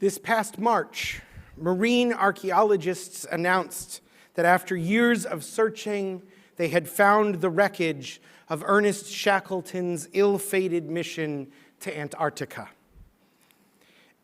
This past March, marine archaeologists announced that after years of searching, they had found the wreckage of Ernest Shackleton's ill-fated mission to Antarctica.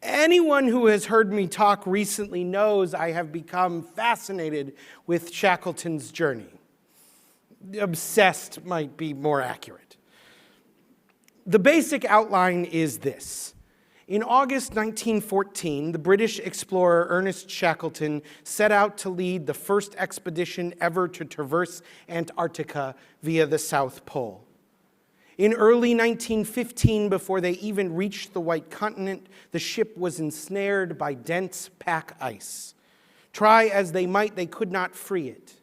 Anyone who has heard me talk recently knows I have become fascinated with Shackleton's journey. Obsessed might be more accurate. The basic outline is this. In August 1914, the British explorer Ernest Shackleton set out to lead the first expedition ever to traverse Antarctica via the South Pole. In early 1915, before they even reached the White Continent, the ship was ensnared by dense pack ice. Try as they might, they could not free it.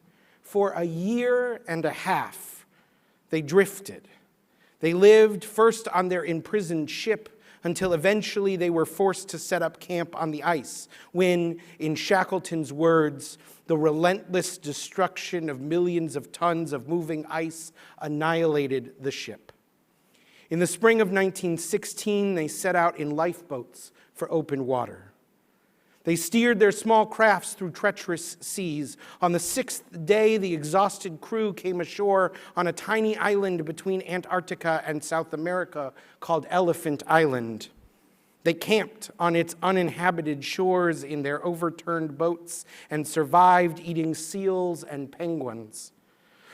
For a year and a half, they drifted. They lived first on their imprisoned ship until eventually they were forced to set up camp on the ice when, in Shackleton's words, the relentless destruction of millions of tons of moving ice annihilated the ship. In the spring of 1916, they set out in lifeboats for open water. They steered their small crafts through treacherous seas. On the sixth day, the exhausted crew came ashore on a tiny island between Antarctica and South America called Elephant Island. They camped on its uninhabited shores in their overturned boats and survived eating seals and penguins.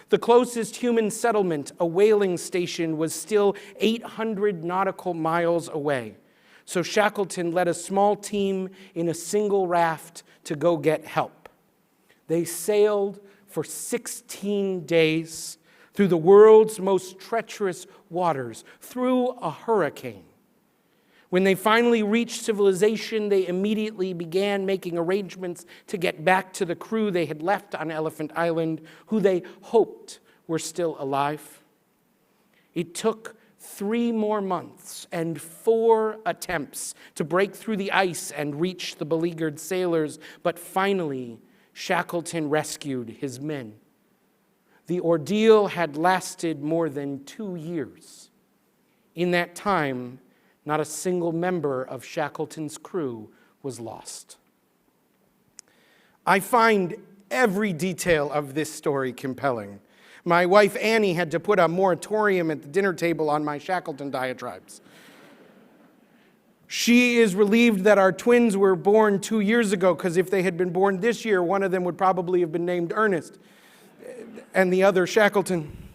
The closest human settlement, a whaling station, was still 800 nautical miles away. So Shackleton led a small team in a single raft to go get help. They sailed for 16 days through the world's most treacherous waters, through a hurricane. When they finally reached civilization, they immediately began making arrangements to get back to the crew they had left on Elephant Island, who they hoped were still alive. It took 3 more months and 4 attempts to break through the ice and reach the beleaguered sailors, but finally, Shackleton rescued his men. The ordeal had lasted more than 2 years. In that time, not a single member of Shackleton's crew was lost. I find every detail of this story compelling. My wife, Annie, had to put a moratorium at the dinner table on my Shackleton diatribes. She is relieved that our twins were born 2 years ago, because if they had been born this year, one of them would probably have been named Ernest, and the other Shackleton.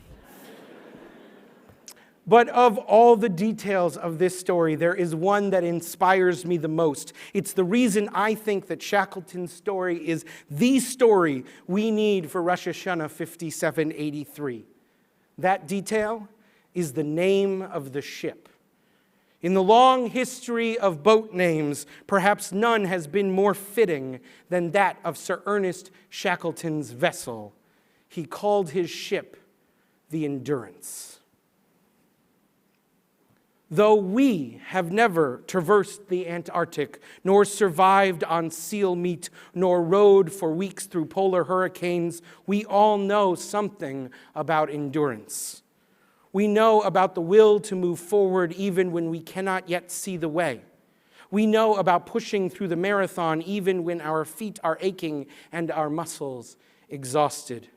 But of all the details of this story, there is one that inspires me the most. It's the reason I think that Shackleton's story is the story we need for Rosh HaShanah 5783. That detail is the name of the ship. In the long history of boat names, perhaps none has been more fitting than that of Sir Ernest Shackleton's vessel. He called his ship the Endurance. Though we have never traversed the Antarctic, nor survived on seal meat, nor rode for weeks through polar hurricanes, we all know something about endurance. We know about the will to move forward even when we cannot yet see the way. We know about pushing through the marathon even when our feet are aching and our muscles exhausted.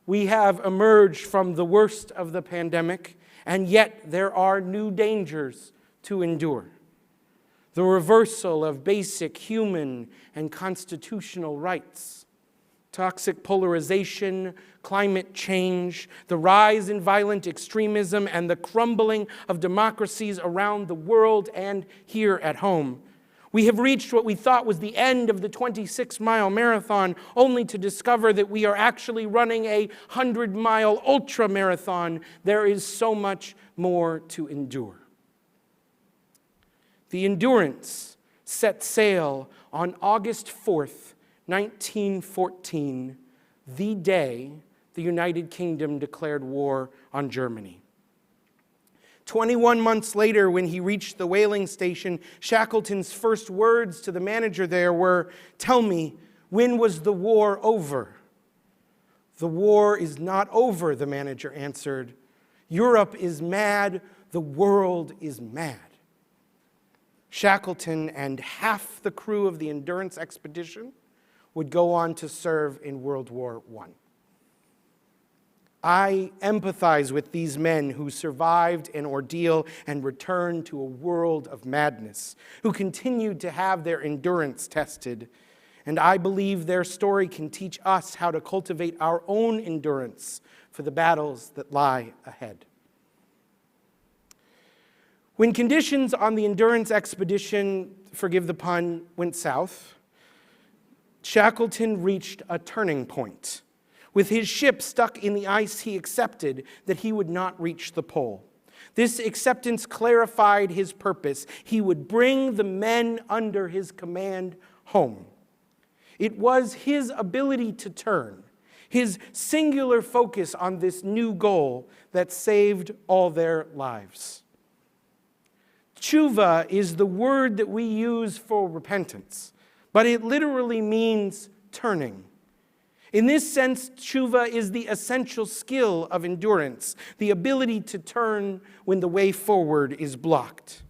We have emerged from the worst of the pandemic, and yet there are new dangers to endure. The reversal of basic human and constitutional rights, toxic polarization, climate change, the rise in violent extremism, and the crumbling of democracies around the world and here at home. We have reached what we thought was the end of the 26-mile marathon, only to discover that we are actually running a 100-mile ultra-marathon. There is so much more to endure. The Endurance set sail on August 4th, 1914, the day the United Kingdom declared war on Germany. 21 months later, when he reached the whaling station, Shackleton's first words to the manager there were, "Tell me, when was the war over?" "The war is not over," the manager answered. "Europe is mad, the world is mad." Shackleton and half the crew of the Endurance expedition would go on to serve in World War I. I empathize with these men who survived an ordeal and returned to a world of madness, who continued to have their endurance tested. And I believe their story can teach us how to cultivate our own endurance for the battles that lie ahead. When conditions on the Endurance expedition, forgive the pun, went south, Shackleton reached a turning point. With his ship stuck in the ice, he accepted that he would not reach the pole. This acceptance clarified his purpose. He would bring the men under his command home. It was his ability to turn, his singular focus on this new goal that saved all their lives. Tshuva is the word that we use for repentance, but it literally means turning. In this sense, tshuva is the essential skill of endurance, the ability to turn when the way forward is blocked.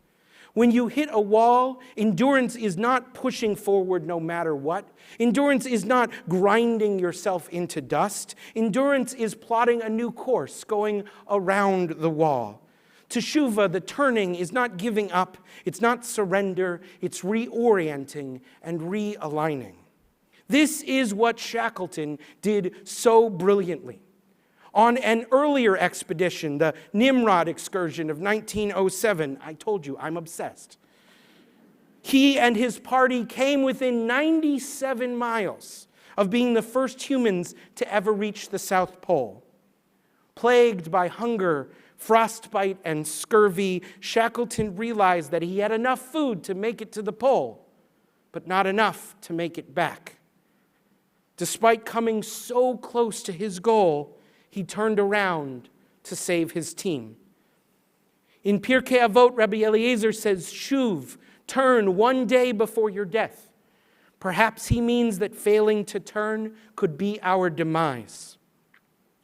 When you hit a wall, endurance is not pushing forward no matter what. Endurance is not grinding yourself into dust. Endurance is plotting a new course, going around the wall. Teshuvah, the turning, is not giving up. It's not surrender. It's reorienting and realigning. This is what Shackleton did so brilliantly. On an earlier expedition, the Nimrod excursion of 1907, I told you, I'm obsessed. He and his party came within 97 miles of being the first humans to ever reach the South Pole. Plagued by hunger, frostbite, and scurvy, Shackleton realized that he had enough food to make it to the pole, but not enough to make it back. Despite coming so close to his goal, he turned around to save his team. In Pirkei Avot, Rabbi Eliezer says, Shuv, turn one day before your death. Perhaps he means that failing to turn could be our demise.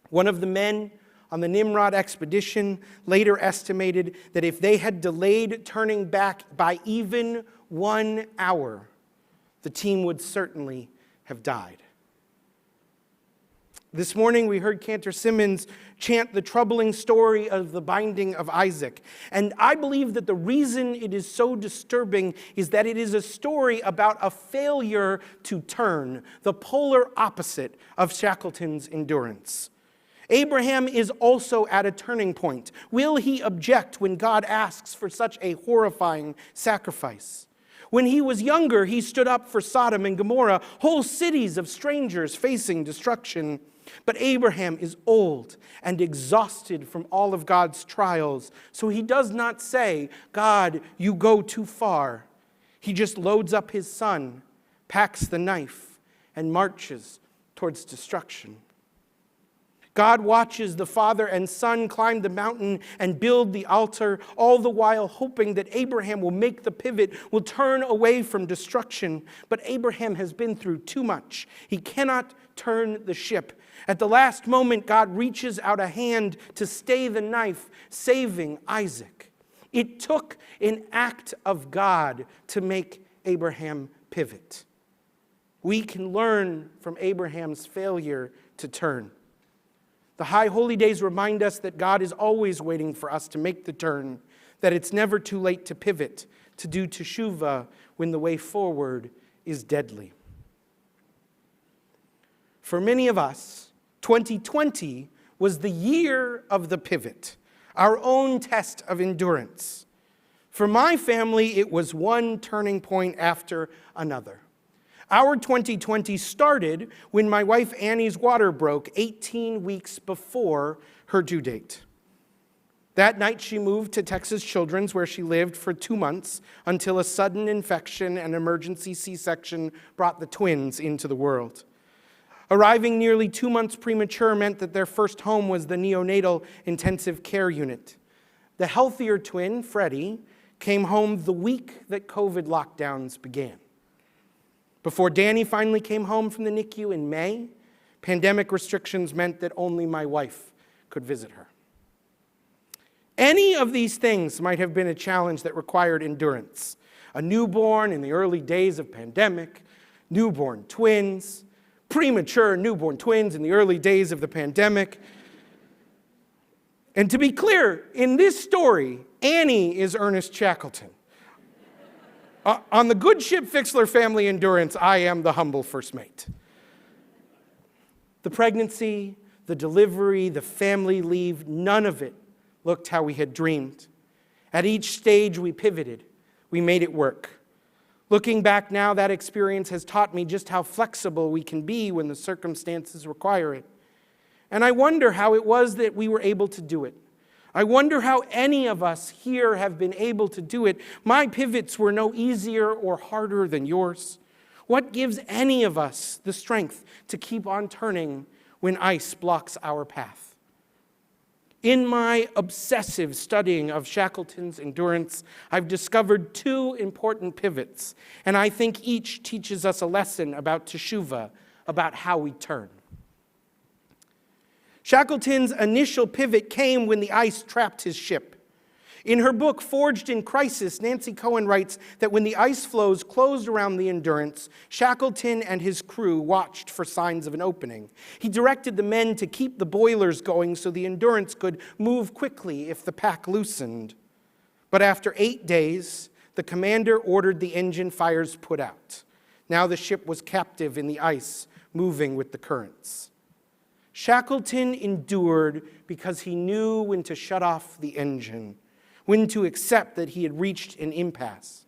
One of the men on the Nimrod expedition later estimated that if they had delayed turning back by even 1 hour, the team would certainly have died. This morning we heard Cantor Simmons chant the troubling story of the binding of Isaac. And I believe that the reason it is so disturbing is that it is a story about a failure to turn, the polar opposite of Shackleton's endurance. Abraham is also at a turning point. Will he object when God asks for such a horrifying sacrifice? When he was younger, he stood up for Sodom and Gomorrah, whole cities of strangers facing destruction. But Abraham is old and exhausted from all of God's trials, so he does not say, God, you go too far. He just loads up his son, packs the knife, and marches towards destruction. God watches the father and son climb the mountain and build the altar, all the while hoping that Abraham will make the pivot, will turn away from destruction. But Abraham has been through too much. He cannot turn the ship. At the last moment, God reaches out a hand to stay the knife, saving Isaac. It took an act of God to make Abraham pivot. We can learn from Abraham's failure to turn. The High Holy Days remind us that God is always waiting for us to make the turn, that it's never too late to pivot, to do teshuvah when the way forward is deadly. For many of us, 2020 was the year of the pivot, our own test of endurance. For my family, it was one turning point after another. Our 2020 started when my wife Annie's water broke 18 weeks before her due date. That night she moved to Texas Children's, where she lived for 2 months until a sudden infection and emergency C-section brought the twins into the world. Arriving nearly 2 months premature meant that their first home was the neonatal intensive care unit. The healthier twin, Freddie, came home the week that COVID lockdowns began. Before Danny finally came home from the NICU in May, pandemic restrictions meant that only my wife could visit her. Any of these things might have been a challenge that required endurance. A newborn in the early days of pandemic, newborn twins, premature newborn twins in the early days of the pandemic. And to be clear, in this story, Annie is Ernest Shackleton. On the good ship Fixler family Endurance, I am the humble first mate. The pregnancy, the delivery, the family leave, none of it looked how we had dreamed. At each stage, we pivoted. We made it work. Looking back now, that experience has taught me just how flexible we can be when the circumstances require it. And I wonder how it was that we were able to do it. I wonder how any of us here have been able to do it. My pivots were no easier or harder than yours. What gives any of us the strength to keep on turning when ice blocks our path? In my obsessive studying of Shackleton's endurance, I've discovered two important pivots, and I think each teaches us a lesson about teshuvah, about how we turn. Shackleton's initial pivot came when the ice trapped his ship. In her book, Forged in Crisis, Nancy Cohen writes that when the ice floes closed around the Endurance, Shackleton and his crew watched for signs of an opening. He directed the men to keep the boilers going so the Endurance could move quickly if the pack loosened. But after 8 days, the commander ordered the engine fires put out. Now the ship was captive in the ice, moving with the currents. Shackleton endured because he knew when to shut off the engine, when to accept that he had reached an impasse.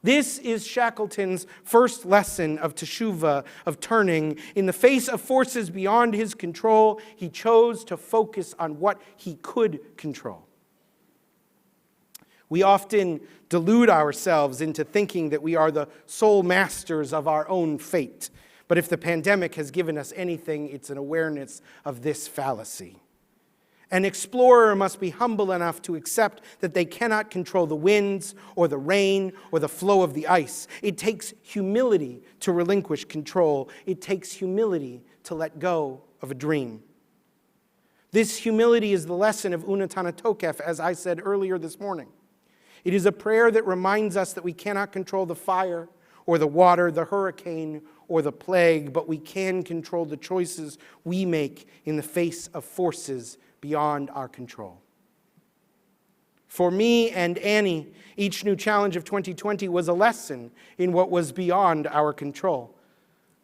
This is Shackleton's first lesson of teshuvah, of turning. In the face of forces beyond his control, he chose to focus on what he could control. We often delude ourselves into thinking that we are the sole masters of our own fate. But if the pandemic has given us anything, it's an awareness of this fallacy. An explorer must be humble enough to accept that they cannot control the winds or the rain or the flow of the ice. It takes humility to relinquish control. It takes humility to let go of a dream. This humility is the lesson of Unatana Tokef, as I said earlier this morning. It is a prayer that reminds us that we cannot control the fire or the water, the hurricane, or the plague, but we can control the choices we make in the face of forces beyond our control. For me and Annie, each new challenge of 2020 was a lesson in what was beyond our control.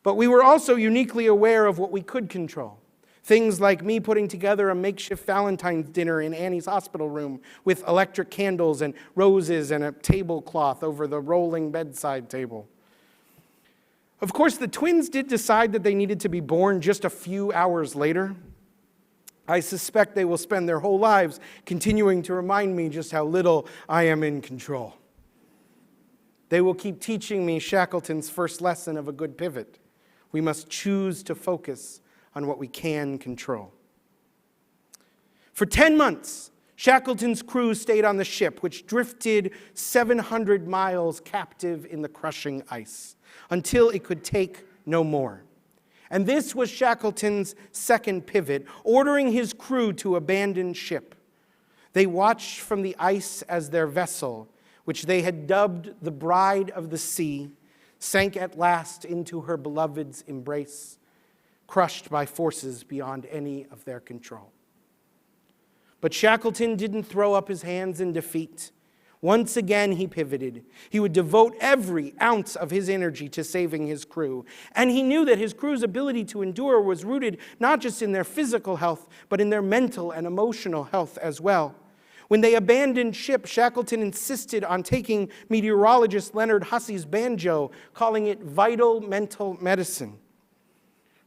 But we were also uniquely aware of what we could control. Things like me putting together a makeshift Valentine's dinner in Annie's hospital room with electric candles and roses and a tablecloth over the rolling bedside table. Of course, the twins did decide that they needed to be born just a few hours later. I suspect they will spend their whole lives continuing to remind me just how little I am in control. They will keep teaching me Shackleton's first lesson of a good pivot. We must choose to focus on what we can control. For 10 months, Shackleton's crew stayed on the ship, which drifted 700 miles captive in the crushing ice, until it could take no more. And this was Shackleton's second pivot, ordering his crew to abandon ship. They watched from the ice as their vessel, which they had dubbed the Bride of the Sea, sank at last into her beloved's embrace, crushed by forces beyond any of their control. But Shackleton didn't throw up his hands in defeat. Once again, he pivoted. He would devote every ounce of his energy to saving his crew. And he knew that his crew's ability to endure was rooted not just in their physical health, but in their mental and emotional health as well. When they abandoned ship, Shackleton insisted on taking meteorologist Leonard Hussey's banjo, calling it vital mental medicine.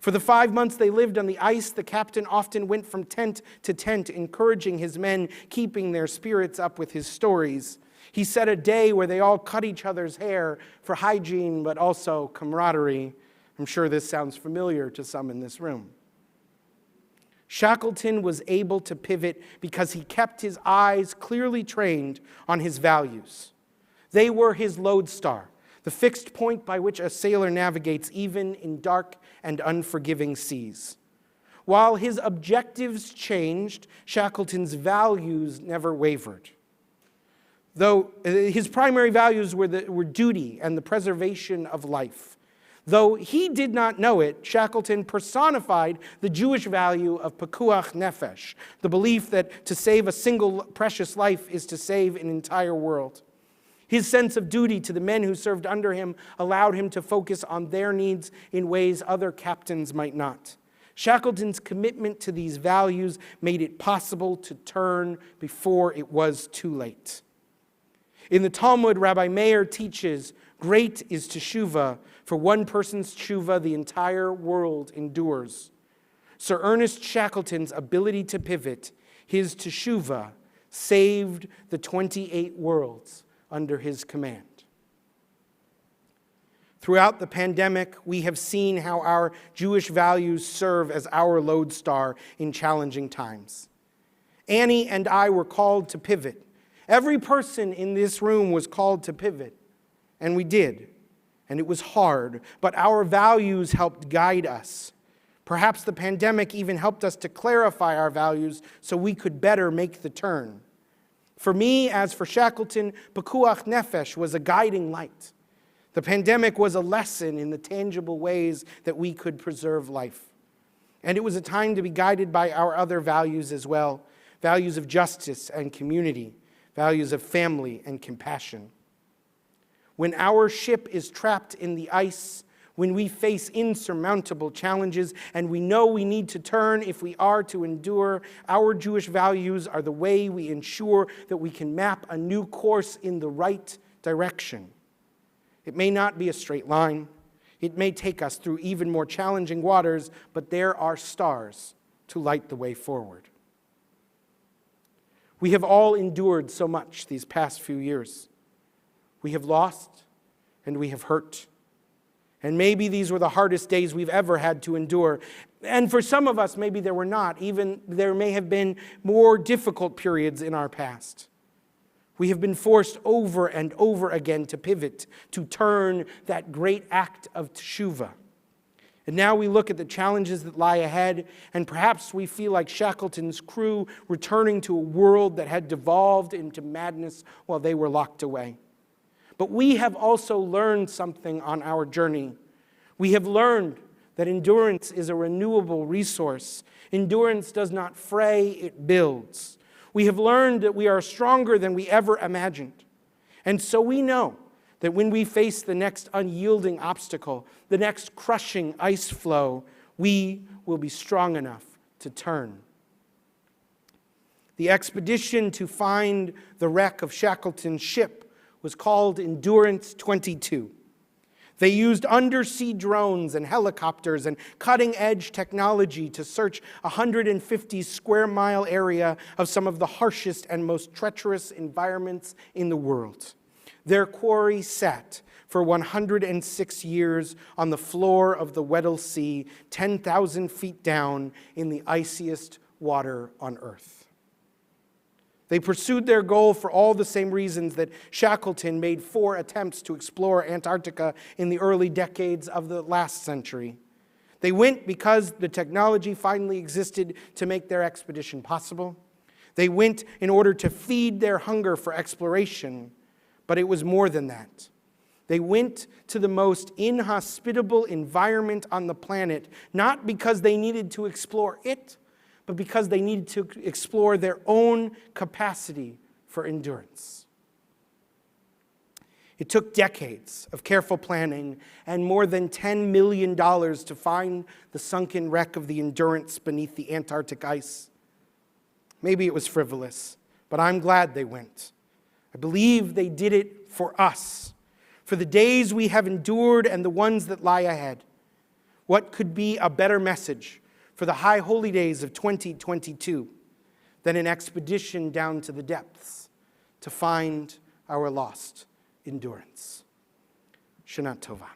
For the 5 months they lived on the ice, the captain often went from tent to tent, encouraging his men, keeping their spirits up with his stories. He set a day where they all cut each other's hair for hygiene, but also camaraderie. I'm sure this sounds familiar to some in this room. Shackleton was able to pivot because he kept his eyes clearly trained on his values. They were his lodestar, the fixed point by which a sailor navigates even in dark and unforgiving seas. While his objectives changed, Shackleton's values never wavered. Though his primary values were duty and the preservation of life. Though he did not know it, Shackleton personified the Jewish value of pekuach nefesh, the belief that to save a single precious life is to save an entire world. His sense of duty to the men who served under him allowed him to focus on their needs in ways other captains might not. Shackleton's commitment to these values made it possible to turn before it was too late. In the Talmud, Rabbi Meir teaches, "Great is teshuvah. For one person's teshuvah, the entire world endures." Sir Ernest Shackleton's ability to pivot, his teshuvah, saved the 28 worlds under his command. Throughout the pandemic, we have seen how our Jewish values serve as our lodestar in challenging times. Annie and I were called to pivot. Every person in this room was called to pivot, and we did. And it was hard, but our values helped guide us. Perhaps the pandemic even helped us to clarify our values so we could better make the turn. For me, as for Shackleton, pekuach nefesh was a guiding light. The pandemic was a lesson in the tangible ways that we could preserve life. And it was a time to be guided by our other values as well, values of justice and community, values of family and compassion. When our ship is trapped in the ice, when we face insurmountable challenges and we know we need to turn if we are to endure, our Jewish values are the way we ensure that we can map a new course in the right direction. It may not be a straight line. It may take us through even more challenging waters, but there are stars to light the way forward. We have all endured so much these past few years. We have lost and we have hurt. And maybe these were the hardest days we've ever had to endure. And for some of us, maybe there were not. Even there may have been more difficult periods in our past. We have been forced over and over again to pivot, to turn that great act of teshuvah. And now we look at the challenges that lie ahead, and perhaps we feel like Shackleton's crew returning to a world that had devolved into madness while they were locked away. But we have also learned something on our journey. We have learned that endurance is a renewable resource. Endurance does not fray, it builds. We have learned that we are stronger than we ever imagined. And so we know that when we face the next unyielding obstacle, the next crushing ice flow, we will be strong enough to turn. The expedition to find the wreck of Shackleton's ship was called Endurance 22. They used undersea drones and helicopters and cutting-edge technology to search a 150 square mile area of some of the harshest and most treacherous environments in the world. Their quarry sat for 106 years on the floor of the Weddell Sea, 10,000 feet down in the iciest water on Earth. They pursued their goal for all the same reasons that Shackleton made 4 attempts to explore Antarctica in the early decades of the last century. They went because the technology finally existed to make their expedition possible. They went in order to feed their hunger for exploration, but it was more than that. They went to the most inhospitable environment on the planet, not because they needed to explore it, but because they needed to explore their own capacity for endurance. It took decades of careful planning and more than $10 million to find the sunken wreck of the Endurance beneath the Antarctic ice. Maybe it was frivolous, but I'm glad they went. I believe they did it for us, for the days we have endured and the ones that lie ahead. What could be a better message for the high holy days of 2022 than an expedition down to the depths to find our lost endurance? Shana Tova.